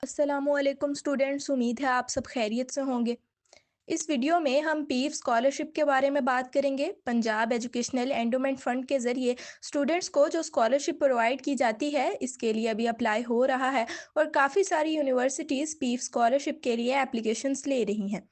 अस्सलामुअलैकुम स्टूडेंट्स, उम्मीद है आप सब खैरियत से होंगे। इस वीडियो में हम पीव स्कॉलरशिप के बारे में बात करेंगे। पंजाब एजुकेशनल एंडोमेंट फ़ंड के ज़रिए स्टूडेंट्स को जो स्कॉलरशिप प्रोवाइड की जाती है, इसके लिए अभी अप्लाई हो रहा है और काफ़ी सारी यूनिवर्सिटीज़ पीव स्कॉलरशिप के लिए एप्लीकेशंस ले रही हैं।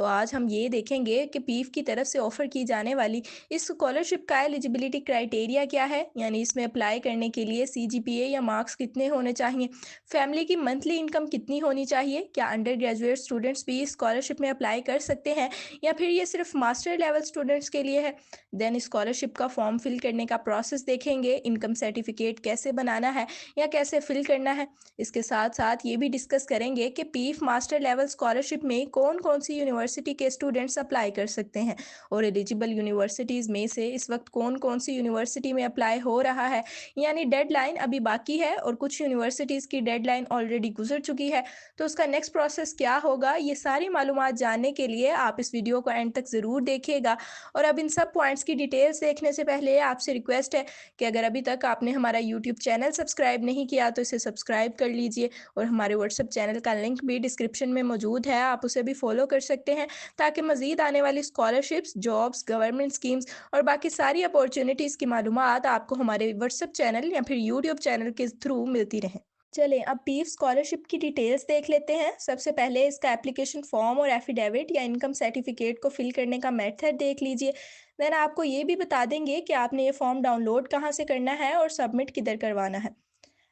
आज हम ये देखेंगे कि पीव की तरफ से ऑफ़र की जाने वाली इस स्कॉलरशिप का एलिजिबिलिटी क्राइटेरिया क्या है, यानी इसमें अप्लाई करने के लिए सीजीपीए या मार्क्स कितने होने चाहिए, फैमिली की मंथली इनकम कितनी होनी चाहिए, क्या अंडर ग्रेजुएट स्टूडेंट्स भी स्कॉलरशिप में अप्लाई कर सकते हैं या फिर ये सिर्फ मास्टर लेवल स्टूडेंट्स के लिए है। देन स्कॉलरशिप का फॉर्म फिल करने का प्रोसेस देखेंगे, इनकम सर्टिफिकेट कैसे बनाना है या कैसे फिल करना है। इसके साथ साथ ये भी डिस्कस करेंगे कि पीफ मास्टर लेवल स्कॉलरशिप में कौन कौन सी यूनिवर्सिटी के स्टूडेंट्स अप्लाई कर सकते हैं और एलिजिबल यूनिवर्सिटीज़ में से इस वक्त कौन कौन सी यूनिवर्सिटी में अप्लाई हो रहा है, यानी डेडलाइन अभी बाकी है और कुछ यूनिवर्सिटीज़ की डेडलाइन ऑलरेडी गुजर चुकी है। तो उसका नेक्स्ट प्रोसेस क्या होगा, ये सारी मालूमात जानने के लिए आप इस वीडियो को एंड तक ज़रूर देखिएगा। और अब इन सब पॉइंट्स की डिटेल्स देखने से पहले आपसे रिक्वेस्ट है कि अगर अभी तक आपने हमारा यूट्यूब चैनल सब्सक्राइब नहीं किया तो इसे सब्सक्राइब कर लीजिए और हमारे व्हाट्सएप चैनल का लिंक भी डिस्क्रिप्शन में मौजूद है, आप उसे भी फॉलो कर सकते हैं ताकि मज़ीद आने वाली स्कॉलरशिप्स, जॉब्स, गवर्नमेंट स्कीम्स और बाकी सारी अपॉर्चुनिटीज़ की मालूमात आपको हमारे व्हाट्सएप चैनल या फिर यूट्यूब चैनल के थ्रू मिलती रहें। चलें, अब पीफ स्कॉलरशिप की डिटेल्स देख लेते हैं। सबसे पहले इसका एप्लीकेशन फॉर्म और एफिडेविट या इनकम सर्टिफिकेट को फिल करने का मेथड देख लीजिए। देन आपको ये भी बता देंगे कि आपने ये फॉर्म डाउनलोड कहाँ से करना है और सबमिट किधर करवाना है।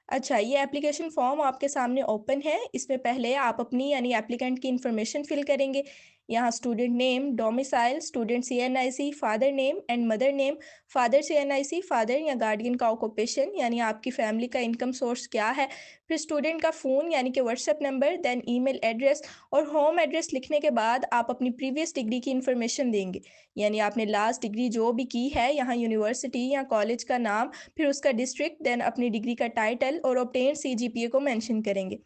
अच्छा, ये एप्लीकेशन फॉर्म आपके सामने ओपन है। इसमें पहले आप अपनी यानी एप्लीकेंट की इन्फॉर्मेशन फिल करेंगे। यहाँ student name, domicile, student CNIC, father name and mother name, father CNIC, father या गार्डियन का ऑक्यूपेशन यानी आपकी फैमिली का इनकम सोर्स क्या है, फिर स्टूडेंट का फ़ोन यानी कि WhatsApp number, then email address और होम एड्रेस लिखने के बाद आप अपनी प्रीवियस डिग्री की इन्फॉर्मेशन देंगे। यानी आपने लास्ट डिग्री जो भी की है, यहाँ यूनिवर्सिटी या कॉलेज का नाम, फिर उसका डिस्ट्रिक्ट, देन अपनी डिग्री का टाइटल और ऑब्टेन सीजीपीए को मेंशन करेंगे।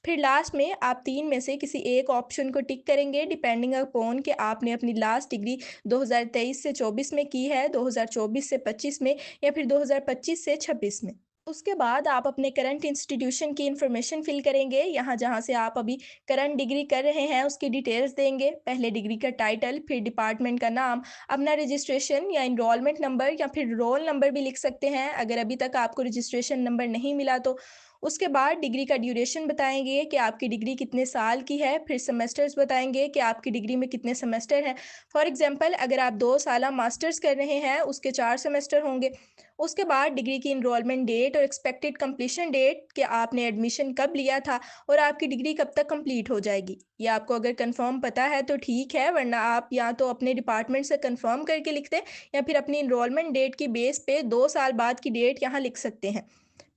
फिर लास्ट में आप 3 में से किसी एक ऑप्शन को टिक करेंगे डिपेंडिंग अपॉन कि आपने अपनी लास्ट डिग्री 2023 से 24 में की है, 2024 से 25 में या फिर 2025 से 26 में। उसके बाद आप अपने करंट इंस्टीट्यूशन की इन्फॉर्मेशन फिल करेंगे। यहाँ जहाँ से आप अभी करंट डिग्री कर रहे हैं उसकी डिटेल्स देंगे। पहले डिग्री का टाइटल, फिर डिपार्टमेंट का नाम, अपना रजिस्ट्रेशन या इनरोलमेंट नंबर या फिर रोल नंबर भी लिख सकते हैं अगर अभी तक आपको रजिस्ट्रेशन नंबर नहीं मिला तो। उसके बाद डिग्री का ड्यूरेशन बताएंगे कि आपकी डिग्री कितने साल की है, फिर सेमेस्टर्स बताएंगे कि आपकी डिग्री में कितने सेमेस्टर हैं। फॉर एग्जांपल अगर आप 2 साला मास्टर्स कर रहे हैं उसके 4 सेमेस्टर होंगे। उसके बाद डिग्री की इनरोलमेंट डेट और एक्सपेक्टेड कंप्लीशन डेट कि आपने एडमिशन कब लिया था और आपकी डिग्री कब तक कंप्लीट हो जाएगी। ये आपको अगर कंफर्म पता है तो ठीक है, वरना आप या तो अपने डिपार्टमेंट से कंफर्म करके लिख दें या फिर अपनी इनरोलमेंट डेट की बेस पे 2 साल बाद की डेट यहाँ लिख सकते हैं।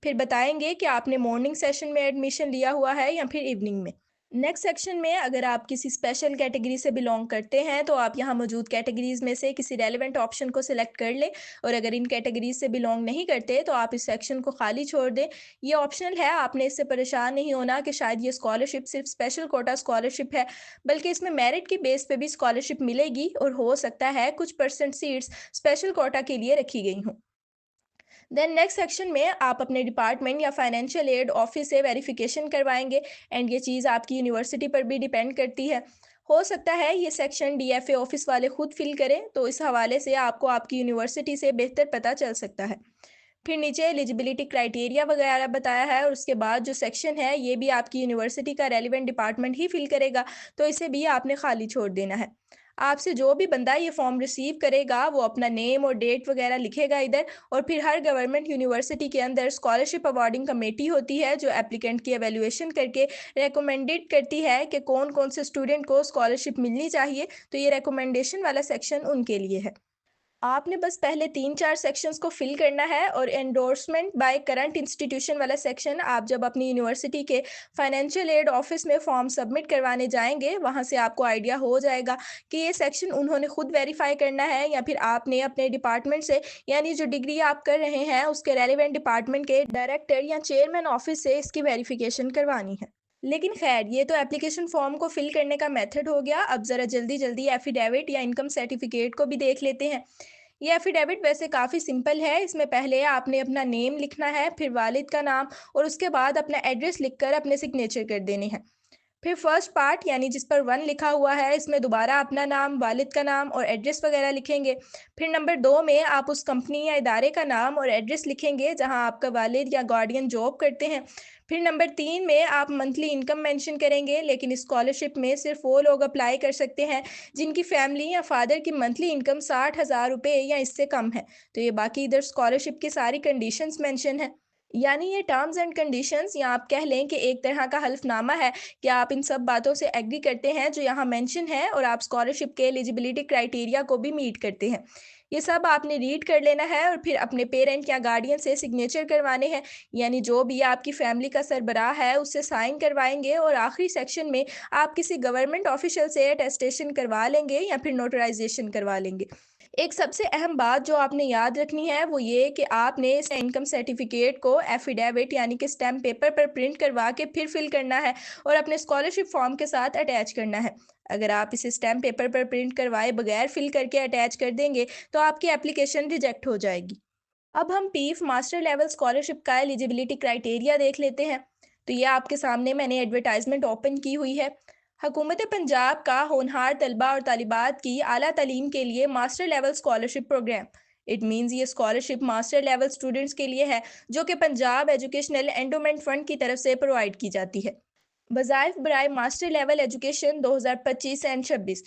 फिर बताएंगे कि आपने मॉर्निंग सेशन में एडमिशन लिया हुआ है या फिर इवनिंग में। नेक्स्ट सेक्शन में अगर आप किसी स्पेशल कैटेगरी से बिलोंग करते हैं तो आप यहाँ मौजूद कैटेगरीज में से किसी रेलेवेंट ऑप्शन को सिलेक्ट कर लें और अगर इन कैटेगरीज से बिलोंग नहीं करते तो आप इस सेक्शन को खाली छोड़ दें। ये ऑप्शनल है, आपने इससे परेशान नहीं होना कि शायद ये स्कॉलरशिप सिर्फ स्पेशल कोटा स्कॉलरशिप है, बल्कि इसमें मेरिट की बेस पे भी स्कॉलरशिप मिलेगी और हो सकता है कुछ परसेंट सीट्स स्पेशल कोटा के लिए रखी गई हों। देन नेक्स्ट सेक्शन में आप अपने डिपार्टमेंट या फाइनेंशियल एड ऑफिस से वेरिफिकेशन करवाएंगे एंड ये चीज़ आपकी यूनिवर्सिटी पर भी डिपेंड करती है। हो सकता है ये सेक्शन डीएफए ऑफिस वाले खुद फिल करें, तो इस हवाले से आपको आपकी यूनिवर्सिटी से बेहतर पता चल सकता है। फिर नीचे एलिजिबिलिटी क्राइटेरिया वगैरह बताया है और उसके बाद जो सेक्शन है ये भी आपकी यूनिवर्सिटी का रेलिवेंट डिपार्टमेंट ही फिल करेगा, तो इसे भी आपने खाली छोड़ देना है। आपसे जो भी बंदा ये फॉर्म रिसीव करेगा वो अपना नेम और डेट वगैरह लिखेगा इधर। और फिर हर गवर्नमेंट यूनिवर्सिटी के अंदर स्कॉलरशिप अवार्डिंग कमेटी होती है जो एप्लीकेंट की एवेल्युएशन करके रेकमेंडेड करती है कि कौन कौन से स्टूडेंट को स्कॉलरशिप मिलनी चाहिए, तो ये रिकमेंडेशन वाला सेक्शन उनके लिए है। आपने बस पहले 3-4 सेक्शंस को फिल करना है और एंडोर्समेंट बाय करंट इंस्टीट्यूशन वाला सेक्शन आप जब अपनी यूनिवर्सिटी के फाइनेंशियल एड ऑफिस में फॉर्म सबमिट करवाने जाएंगे वहाँ से आपको आइडिया हो जाएगा कि ये सेक्शन उन्होंने खुद वेरीफाई करना है या फिर आपने अपने डिपार्टमेंट से, यानी जो डिग्री आप कर रहे हैं उसके रेलिवेंट डिपार्टमेंट के डायरेक्टर या चेयरमैन ऑफिस से इसकी वेरिफिकेशन करवानी है। लेकिन खैर, ये तो एप्लीकेशन फॉर्म को फिल करने का मेथड हो गया। अब ज़रा जल्दी जल्दी एफिडेविट या इनकम सर्टिफिकेट को भी देख लेते हैं। ये एफिडेविट वैसे काफ़ी सिंपल है। इसमें पहले आपने अपना नेम लिखना है, फिर वालिद का नाम और उसके बाद अपना एड्रेस लिखकर अपने सिग्नेचर कर देने हैं। फिर फर्स्ट पार्ट यानी जिस पर 1 लिखा हुआ है, इसमें दोबारा अपना नाम, वालिद का नाम और एड्रेस वगैरह लिखेंगे। फिर नंबर 2 में आप उस कंपनी या इदारे का नाम और एड्रेस लिखेंगे जहां आपका वालिद या गार्डियन जॉब करते हैं। फिर नंबर 3 में आप मंथली इनकम मेंशन करेंगे, लेकिन स्कॉलरशिप में सिर्फ वो लोग अप्लाई कर सकते हैं जिनकी फैमिली या फादर की मंथली इनकम 60,000 रुपये या इससे कम है। तो ये बाकी इधर स्कॉलरशिप की सारी कंडीशंस मेंशन है। यानी ये टर्म्स एंड कंडीशंस या आप कह लें कि एक तरह का हल्फनामा है कि आप इन सब बातों से एग्री करते हैं जो यहाँ मेंशन है और आप स्कॉलरशिप के एलिजिबिलिटी क्राइटेरिया को भी मीट करते हैं। ये सब आपने रीड कर लेना है और फिर अपने पेरेंट या गार्डियन से सिग्नेचर करवाने हैं, यानी जो भी आपकी फैमिली का सरबराह है उससे साइन करवाएंगे और आखिरी सेक्शन में आप किसी गवर्नमेंट ऑफिशियल से अटेस्टेशन करवा लेंगे या फिर नोटराइजेशन करवा लेंगे। एक सबसे अहम बात जो आपने याद रखनी है वो ये कि आपने इस इनकम सर्टिफिकेट को एफिडेविट यानी कि स्टैम्प पेपर पर प्रिंट करवा के फिर फिल करना है और अपने स्कॉलरशिप फॉर्म के साथ अटैच करना है। अगर आप इसे स्टैम्प पेपर पर प्रिंट करवाए बगैर फिल करके अटैच कर देंगे तो आपकी एप्लीकेशन रिजेक्ट हो जाएगी। अब हम पीफ मास्टर लेवल स्कॉलरशिप का एलिजिबिलिटी क्राइटेरिया देख लेते हैं। तो ये आपके सामने मैंने एडवर्टाइजमेंट ओपन की हुई है। हुकूमत पंजाब का होनहार तलबा और तालिबात की आला तालीम के लिए master level scholarship programme. It means ये स्कॉलरशिप मास्टर लेवल स्टूडेंट्स के लिए है जो कि पंजाब एजुकेशनल एंडोमेंट फंड की तरफ से प्रोवाइड की जाती है। वज़ाइफ बराए मास्टर लेवल एजुकेशन 2025 एंड 26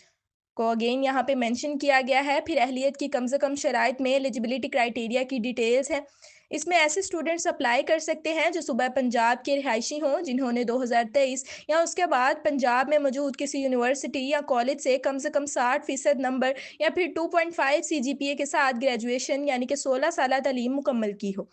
को अगेन यहाँ पे मेंशन किया गया है। फिर अहलियत की कम से कम शराइत में एलिजिबिलिटी क्राइटेरिया की डिटेल्स हैं। इसमें ऐसे स्टूडेंट्स अप्लाई कर सकते हैं जो सुबह पंजाब के रिहायशी हों जिन्होंने 2023 या उसके बाद पंजाब में मौजूद किसी यूनिवर्सिटी या कॉलेज से कम 60% नंबर या फिर 2.5 CGPA के साथ ग्रेजुएशन यानी कि 16 साल तालीम मुकम्मल की हो।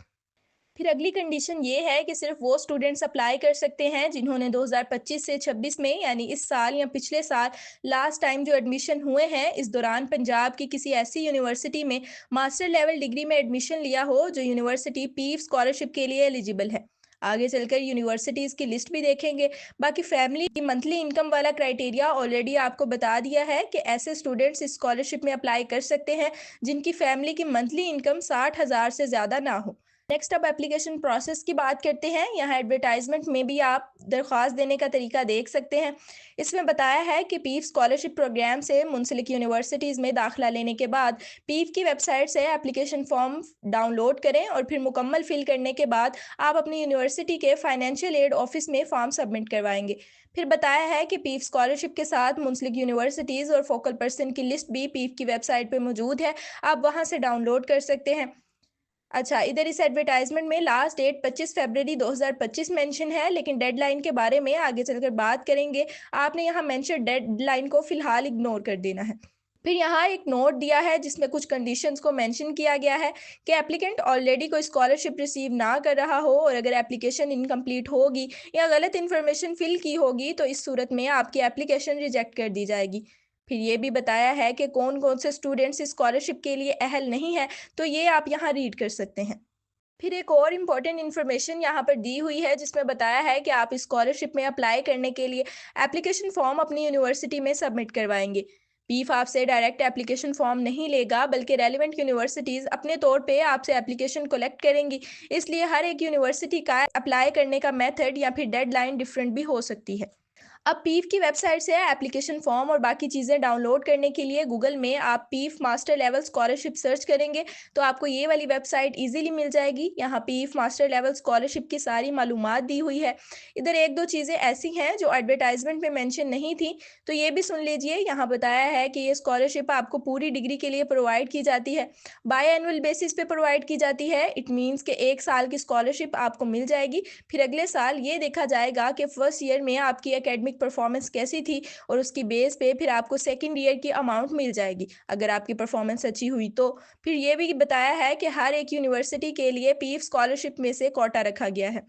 फिर अगली कंडीशन ये है कि सिर्फ वो स्टूडेंट्स अप्लाई कर सकते हैं जिन्होंने 2025 से 26 में यानी इस साल या पिछले साल लास्ट टाइम जो एडमिशन हुए हैं इस दौरान पंजाब की किसी ऐसी यूनिवर्सिटी में मास्टर लेवल डिग्री में एडमिशन लिया हो जो यूनिवर्सिटी पीफ स्कॉलरशिप के लिए एलिजिबल है। आगे चलकर यूनिवर्सिटीज़ की लिस्ट भी देखेंगे। बाकी फैमिली की मंथली इनकम वाला क्राइटेरिया ऑलरेडी आपको बता दिया है कि ऐसे स्टूडेंट्स इस स्कॉलरशिप में अप्लाई कर सकते हैं जिनकी फैमिली की मंथली इनकम 60,000 से ज़्यादा ना हो। नेक्स्ट अब एप्लीकेशन प्रोसेस की बात करते हैं। यहाँ एडवर्टाइजमेंट में भी आप दरख्वास्त देने का तरीका देख सकते हैं। इसमें बताया है कि पीफ स्कॉलरशिप प्रोग्राम से मुंसलिक यूनिवर्सिटीज़ में दाखिला लेने के बाद पीफ की वेबसाइट से एप्लीकेशन फॉर्म डाउनलोड करें और फिर मुकम्मल फिल करने के बाद आप अपनी यूनिवर्सिटी के फाइनेंशियल एड ऑफिस में फॉर्म सबमिट करवाएंगे। फिर बताया है कि पीफ स्कॉलरशिप के साथ मुंसलिक यूनिवर्सिटीज़ और फोकल पर्सन की लिस्ट भी पीफ की वेबसाइट पर मौजूद है, आप वहाँ से डाउनलोड कर सकते हैं। अच्छा, इधर इस एडवर्टाइजमेंट में लास्ट डेट 25 फरवरी 2025 मेंशन है, लेकिन डेडलाइन के बारे में आगे चलकर बात करेंगे। आपने यहाँ मेंशन डेडलाइन को फिलहाल इग्नोर कर देना है। फिर यहाँ एक नोट दिया है जिसमें कुछ कंडीशंस को मेंशन किया गया है कि एप्लीकेंट ऑलरेडी कोई स्कॉलरशिप रिसीव ना कर रहा हो और अगर एप्लीकेशन इनकम्प्लीट होगी या गलत इन्फॉर्मेशन फिल की होगी तो इस सूरत में आपकी एप्लीकेशन रिजेक्ट कर दी जाएगी। फिर ये भी बताया है कि कौन कौन से स्टूडेंट्स इस स्कॉलरशिप के लिए अहल नहीं है, तो ये आप यहाँ रीड कर सकते हैं। फिर एक और इम्पॉर्टेंट इन्फॉर्मेशन यहाँ पर दी हुई है जिसमें बताया है कि आप इस स्कॉलरशिप में अप्लाई करने के लिए एप्लीकेशन फॉर्म अपनी यूनिवर्सिटी में सबमिट करवाएंगे। पीफ आपसे डायरेक्ट एप्लीकेशन फॉर्म नहीं लेगा बल्कि रेलिवेंट यूनिवर्सिटीज़ अपने तौर पे आपसे एप्लीकेशन कलेक्ट करेंगी। इसलिए हर एक यूनिवर्सिटी का अप्लाई करने का मेथड या फिर डेडलाइन डिफरेंट भी हो सकती है। अब पीफ की वेबसाइट से एप्लीकेशन फॉर्म और बाकी चीज़ें डाउनलोड करने के लिए गूगल में आप पीफ मास्टर लेवल स्कॉलरशिप सर्च करेंगे तो आपको ये वाली वेबसाइट इजीली मिल जाएगी। यहाँ पीफ मास्टर लेवल स्कॉलरशिप की सारी मालूमात दी हुई है। इधर एक दो चीज़ें ऐसी हैं जो एडवर्टाइजमेंट में मेंशन नहीं थी, तो ये भी सुन लीजिए। यहाँ बताया है कि ये स्कॉलरशिप आपको पूरी डिग्री के लिए प्रोवाइड की जाती है, बाय एनुअल बेसिस पे प्रोवाइड की जाती है। इट मीन्स कि 1 साल की स्कॉलरशिप आपको मिल जाएगी। फिर अगले साल ये देखा जाएगा कि फर्स्ट ईयर में आपकी एकेडमिक परफॉर्मेंस कैसी थी और उसकी बेस पे फिर आपको सेकंड ईयर की अमाउंट मिल जाएगी अगर आपकी परफॉर्मेंस अच्छी हुई तो। फिर ये भी बताया है कि हर एक यूनिवर्सिटी के लिए पीफ स्कॉलरशिप में से कोटा रखा गया है।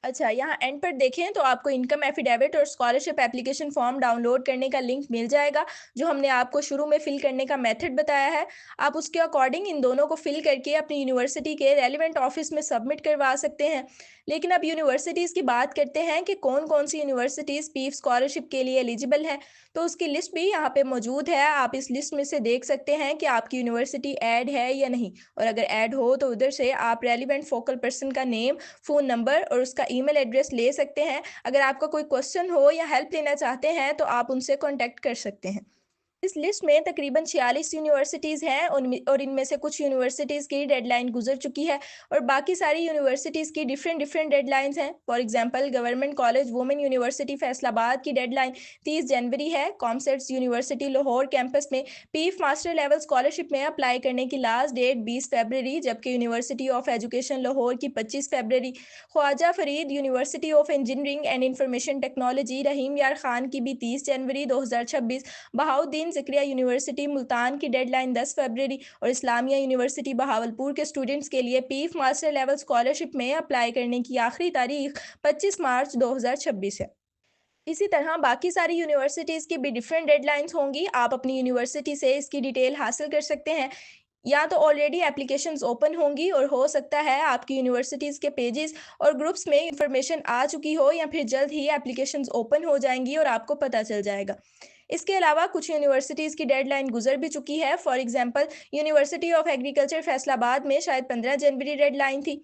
अच्छा, यहाँ एंड पर देखें तो आपको इनकम एफिडेविट और स्कॉलरशिप एप्लीकेशन फॉर्म डाउनलोड करने का लिंक मिल जाएगा, जो हमने आपको शुरू में फिल करने का मेथड बताया है। आप उसके अकॉर्डिंग इन दोनों को फिल करके अपनी यूनिवर्सिटी के रेलिवेंट ऑफिस में सबमिट करवा सकते हैं। लेकिन अब यूनिवर्सिटीज़ की बात करते हैं कि कौन-कौन सी यूनिवर्सिटीज़ पीव स्कॉलरशिप के लिए एलिजिबल है। तो उसकी लिस्ट भी यहाँ पे मौजूद है। आप इस लिस्ट में से देख सकते हैं कि आपकी यूनिवर्सिटी ऐड है या नहीं, और अगर ऐड हो तो उधर से आप रेलिवेंट फोकल पर्सन का नेम, फ़ोन नंबर और उसका ईमेल एड्रेस ले सकते हैं। अगर आपका कोई क्वेश्चन हो या हेल्प लेना चाहते हैं तो आप उनसे कॉन्टैक्ट कर सकते हैं। इस लिस्ट में तकरीबन 46 यूनिवर्सिटीज़ हैं, और इनमें से कुछ यूनिवर्सिटीज़ की डेडलाइन गुजर चुकी है और बाकी सारी यूनिवर्सिटीज़ की डिफरेंट डिफरेंट डेडलाइंस हैं। For example government college women university Faisalabad की डेडलाइन 30 जनवरी है। कॉमसेट्स यूनिवर्सिटी लाहौर कैंपस में पीफ मास्टर लेवल स्कॉलरशिप में अप्लाई करने की लास्ट डेट 20 फरवरी, जबकि यूनिवर्सिटी ऑफ एजुकेशन लाहौर की 25 फरवरी। Khwaja Farid university of engineering and information technology Rahim Yar Khan की भी 30 जनवरी 2026। बहाउद्दीन ज़िक्रिया यूनिवर्सिटी मुल्तान की डेडलाइन 10 फरवरी, और इस्लामिया यूनिवर्सिटी बहावलपुर के स्टूडेंट्स के लिए पीफ मास्टर लेवल स्कॉलरशिप में अप्लाई करने की आखिरी तारीख 25 मार्च 2026 है। इसी तरह बाकी सारी यूनिवर्सिटीज़ की भी डिफरेंट डेडलाइंस होंगी। आप अपनी यूनिवर्सिटी से इसकी डिटेल हासिल कर सकते हैं। या तो ऑलरेडी एप्लीकेशंस ओपन होंगी, और हो सकता है आपकी यूनिवर्सिटीज़ के पेजेस और ग्रुप्स में इंफॉर्मेशन आ चुकी हो, या फिर जल्द ही एप्लीकेशंस ओपन हो जाएंगी और आपको पता चल जाएगा। इसके अलावा कुछ यूनिवर्सिटीज़ की डेडलाइन गुजर भी चुकी है। For example university of agriculture Faisalabad में शायद 15 जनवरी डेडलाइन थी।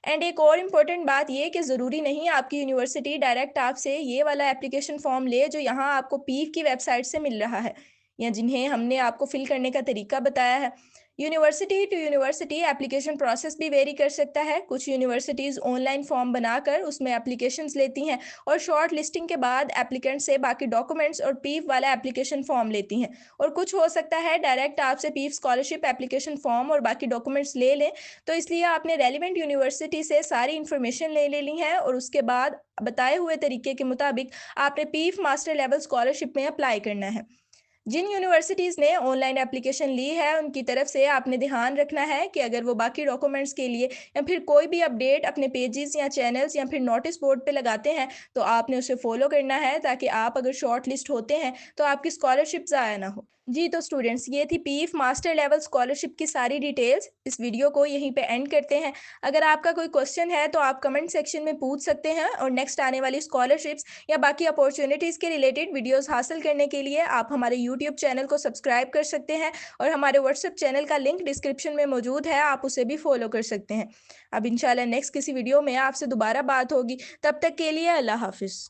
एंड एक और इम्पोर्टेंट बात ये कि ज़रूरी नहीं आपकी यूनिवर्सिटी डायरेक्ट आपसे ये वाला एप्लीकेशन फॉर्म ले जो यहाँ आपको पीव की वेबसाइट से मिल रहा है, या जिन्हें हमने आपको फिल करने का तरीका बताया है। University to university application process भी वेरी कर सकता है। कुछ यूनिवर्सिटीज़ ऑनलाइन फॉर्म बनाकर उसमें एप्लीकेशंस लेती हैं, और शॉर्ट लिस्टिंग के बाद एप्लीकेंट से बाकी डॉक्यूमेंट्स और पीव वाला एप्लीकेशन फॉर्म लेती हैं। और कुछ हो सकता है डायरेक्ट आपसे पीव स्कॉलरशिप एप्लीकेशन फॉर्म और बाकी डॉक्यूमेंट्स ले लें। तो इसलिए आपने रेलिवेंट यूनिवर्सिटी से सारी इन्फॉर्मेशन ले ली है, और उसके बाद बताए हुए तरीके के मुताबिक आपने पीव मास्टर लेवल स्कॉलरशिप में अप्लाई करना है। जिन यूनिवर्सिटीज़ ने ऑनलाइन एप्लीकेशन ली है उनकी तरफ से आपने ध्यान रखना है कि अगर वो बाकी डॉक्यूमेंट्स के लिए या फिर कोई भी अपडेट अपने पेजेस या चैनल्स या फिर नोटिस बोर्ड पे लगाते हैं, तो आपने उसे फॉलो करना है, ताकि आप अगर शॉर्ट लिस्ट होते हैं तो आपकी स्कॉलरशिप ज़ाया ना हो। जी तो स्टूडेंट्स, ये थी पीफ मास्टर लेवल स्कॉलरशिप की सारी डिटेल्स। इस वीडियो को यहीं पे एंड करते हैं। अगर आपका कोई क्वेश्चन है तो आप कमेंट सेक्शन में पूछ सकते हैं, और नेक्स्ट आने वाली स्कॉलरशिप्स या बाकी अपॉर्चुनिटीज़ के रिलेटेड वीडियोस हासिल करने के लिए आप हमारे यूट्यूब चैनल को सब्सक्राइब कर सकते हैं, और हमारे व्हाट्सएप चैनल का लिंक डिस्क्रिप्शन में मौजूद है, आप उसे भी फॉलो कर सकते हैं। अब इंशाल्लाह नेक्स्ट किसी वीडियो में आपसे दोबारा बात होगी। तब तक के लिए अल्लाह हाफिज़।